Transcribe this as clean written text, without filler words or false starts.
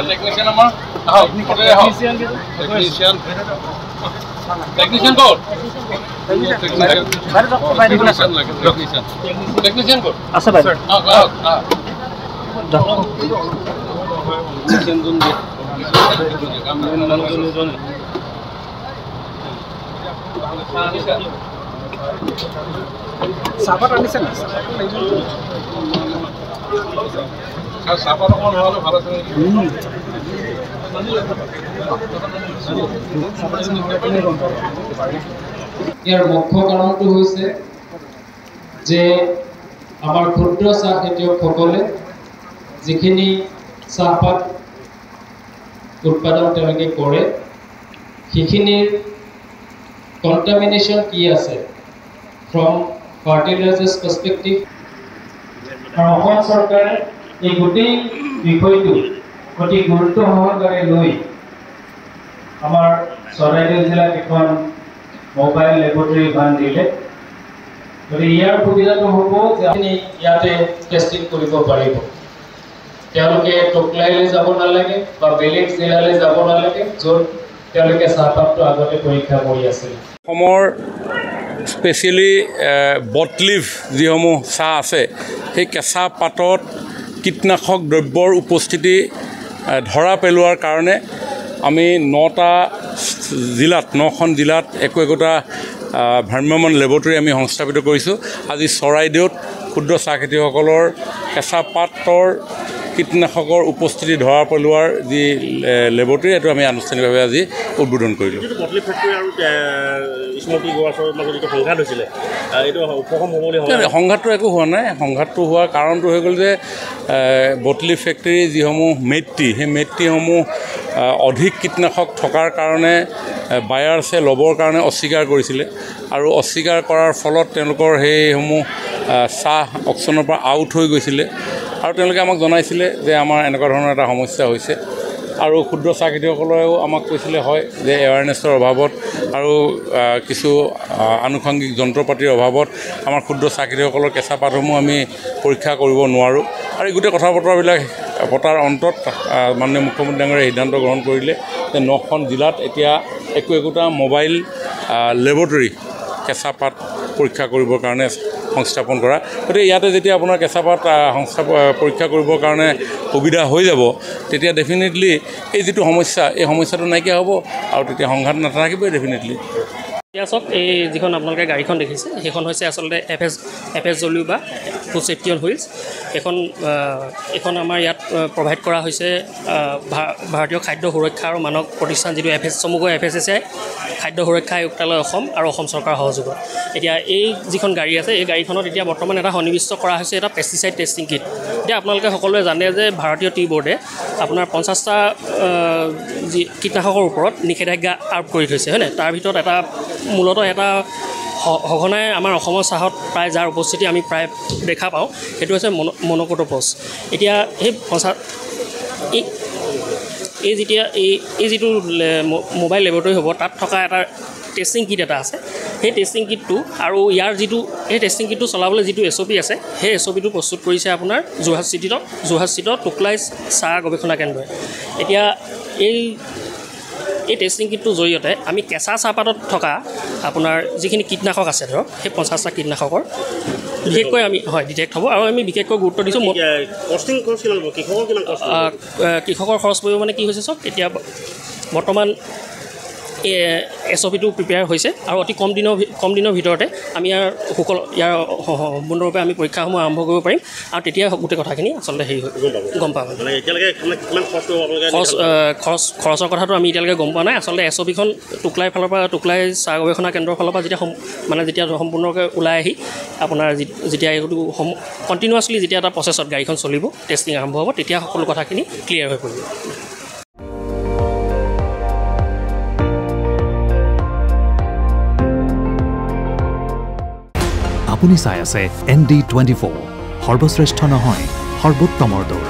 technician আমার আও technician technician technician code technician code আচ্ছা ভাই টেকনিশিয়ান জোন দিয়ে কাম জোন সাপার আনিছেন না আর সাপার কোন হলো ভালো করে ইয়াৰ মুখ্য কাৰণটো হৈছে যে আমাৰ ক্ষুদ্ৰ চাহ খেতিয়কসকলে যিখিনি চাহপাত উৎপাদন তেওঁলোকে কৰে সেইখিনিৰ কন্টামিনেশ্যন কি আছে ফ্ৰম ফাৰ্টিলাইজাৰ্ছ পাৰ্সপেক্টিভ আৰু অসম চৰকাৰে এই গোটেই বিষয়টো অতি গুৰুত্ব সহকাৰে লৈ আমাৰ চৰাইদেউ জিলাত এখন মোবাইল ল্যাবৰেটৰী ভান দিলে গতিকে ইয়াৰ সুবিধাটো হ'ব যে আপুনি ইয়াতে টেষ্টিং কৰিব পাৰিব তেওঁলোকে টকলাইলৈ যাব নালাগে বা বেলেগ জিলালৈ যাব নালাগে য'ত তেওঁলোকে চাহপাতটো আগতে পৰীক্ষা কৰি আছিল অসমৰ স্পেচিয়েলি বটলিভ যিসমূহ চাহ আছে সেই কেঁচা পাতত কীটনাশক দ্ৰব্যৰ উপস্থিতি ধৰা পেলোৱাৰ কাৰণে আমি 9টা জিলাত 9খন জিলাত একোটা ভ্ৰাম্যমাণ লেবৰেটৰী আমি সংস্থাপিত কৰিছোঁ আজি চৰাইদেউত ক্ষুদ্ৰ চাহ খেতিয়কসকলৰ কেঁচা পাতৰ কীটনাশকৰ উপস্থিতি ধৰা পেলোৱাৰ যি লেবৰেটৰী এইটো আমি আনুষ্ঠানিকভাৱে আজি উদ্বোধন কৰিলোঁ বটলি ফেক্টৰী আৰু স্মকি গোৱাছৰ মাজত যিটো সংঘাত হৈছিলে এইটো উপশম হ'ব বুলি সংঘাতটো একো হোৱা নাই সংঘাতটো হোৱাৰ কাৰণটো হৈ গ'ল যে বটলি ফেক্টৰী যিসমূহ মেট্ৰি সেই মেট্ৰিসমূহ অধিক কীটনাশক থকাৰ কাৰণে বায়াৰ্ছে ল'বৰ কাৰণে অস্বীকাৰ কৰিছিলে আৰু অস্বীকাৰ কৰাৰ ফলত তেওঁলোকৰ সেইসমূহ চাহ অকশ্যনৰ পৰা আউট হৈ গৈছিলে আৰু তেওঁলোকে আমাক জনাইছিলে যে আমাৰ এনেকুৱা ধৰণৰ এটা সমস্যা হৈছে আৰু ক্ষুদ্ৰ চাহ খেতিয়কসকলেও আমাক কৈছিলে হয় যে এৱাৰনেছৰ অভাৱত আৰু কিছু আনুষংগিক যন্ত্ৰপাতিৰ অভাৱত আমাৰ ক্ষুদ্ৰ চাহ খেতিয়কসকলৰ কেঁচা পাতসমূহ আমি পৰীক্ষা কৰিব নোৱাৰোঁ আৰু এই গোটেই কথা বতৰাবিলাক পতাৰ অন্তত মাননীয় মুখ্যমন্ত্ৰী ডাঙৰীয়াই সিদ্ধান্ত গ্ৰহণ কৰিলে যে 9খন জিলাত এতিয়া একোটা মোবাইল লেবৰেটৰী কেঁচা পাত পৰীক্ষা কৰিবৰ কাৰণে সংস্থাপন কৰা গতিকে ইয়াতে যেতিয়া আপোনাৰ কেঁচা পাত পৰীক্ষা কৰিবৰ কাৰণে সুবিধা হৈ যাব তেতিয়া ডেফিনেটলি এই যিটো সমস্যা এই সমস্যাটো নাইকিয়া হ'ব আৰু তেতিয়া সংঘাত নাথাকিবই ডেফিনেটলি এতিয়া চাওক এই যিখন আপোনালোকে গাড়ীখন দেখিছে সেইখন হৈছে আচলতে FSW বা ফুড ছেফটি অন হুইলছ এখন আমাৰ ইয়াত প্ৰভাইড কৰা হৈছে ভাৰতীয় খাদ্য সুৰক্ষা আৰু মানক প্ৰতিষ্ঠান যিটো চমুকৈ FSSAI খাদ্য সুৰক্ষা আয়ুক্তালয় অসম আৰু অসম চৰকাৰৰ সহযোগত এতিয়া এই যিখন গাড়ী আছে এই গাড়ীখনত এতিয়া বৰ্তমান এটা সন্নিৱিষ্ট কৰা হৈছে এটা পেষ্টিচাইড টেষ্টিং কিট এতিয়া আপোনালোকে সকলোৱে জানে যে ভাৰতীয় টি বোৰ্ডে আপোনাৰ 50টা যি কীটনাশকৰ ওপৰত নিষেধাজ্ঞা আৰোপ কৰি থৈছে হয়নে তাৰ ভিতৰত এটা মূলতঃ এটা সঘনাই আমাৰ অসমৰ চাহত প্ৰায় যাৰ উপস্থিতি আমি প্ৰায় দেখা পাওঁ সেইটো হৈছে মন'ক'ট'পছ এতিয়া সেই যেতিয়া এই যিটো মোবাইল লেবৰেটৰী হ'ব তাত থকা এটা টেষ্টিং কিট এটা আছে সেই টেষ্টিং কিটটো আৰু ইয়াৰ যিটো এই টেষ্টিং কিটটো চলাবলৈ যিটো SOP আছে সেই SOPটো প্ৰস্তুত কৰিছে আপোনাৰ যোৰহাটস্থিত টোকলাই চাহ গৱেষণা কেন্দ্ৰই এতিয়া এই টেষ্টিং কিটটোৰ জৰিয়তে আমি কেঁচা চাহপাতত থকা আপোনাৰ যিখিনি কীটনাশক আছে ধৰক সেই 50টা কীটনাশকৰ বিশেষকৈ আমি হয় ডিটেক্ট হ'ব আৰু আমি বিশেষকৈ গুৰুত্ব দিছোঁ কৃষকৰ খৰচ পৰিব মানে কি হৈছে চাওক এতিয়া বৰ্তমান SOPটো প্ৰিপেয়াৰ হৈছে আৰু অতি কম দিনৰ ভিতৰতে আমি ইয়াৰ সম্পূৰ্ণৰূপে আমি পৰীক্ষাসমূহ আৰম্ভ কৰিব পাৰিম আৰু তেতিয়া গোটেই কথাখিনি আচলতে হেৰি গম পাম খৰচৰ কথাটো আমি এতিয়ালৈকে গম পোৱা নাই আচলতে SOPখন টোকলাই ফালৰ পৰা টোকলাই চাহ গৱেষণা কেন্দ্ৰৰ ফালৰ পৰা যেতিয়া সম্পূৰ্ণকৈ ওলাই আহি আপোনাৰ যেতিয়া এইটো কণ্টিনিউৱাছলি যেতিয়া এটা প্ৰচেছত গাড়ীখন চলিব টেষ্টিং আৰম্ভ হ'ব তেতিয়া সকলো কথাখিনি ক্লিয়াৰ হৈ পৰিব আপুনি চাই আছে ND24 সৰ্বশ্ৰেষ্ঠ নহয় সৰ্বোত্তমৰ দৌৰ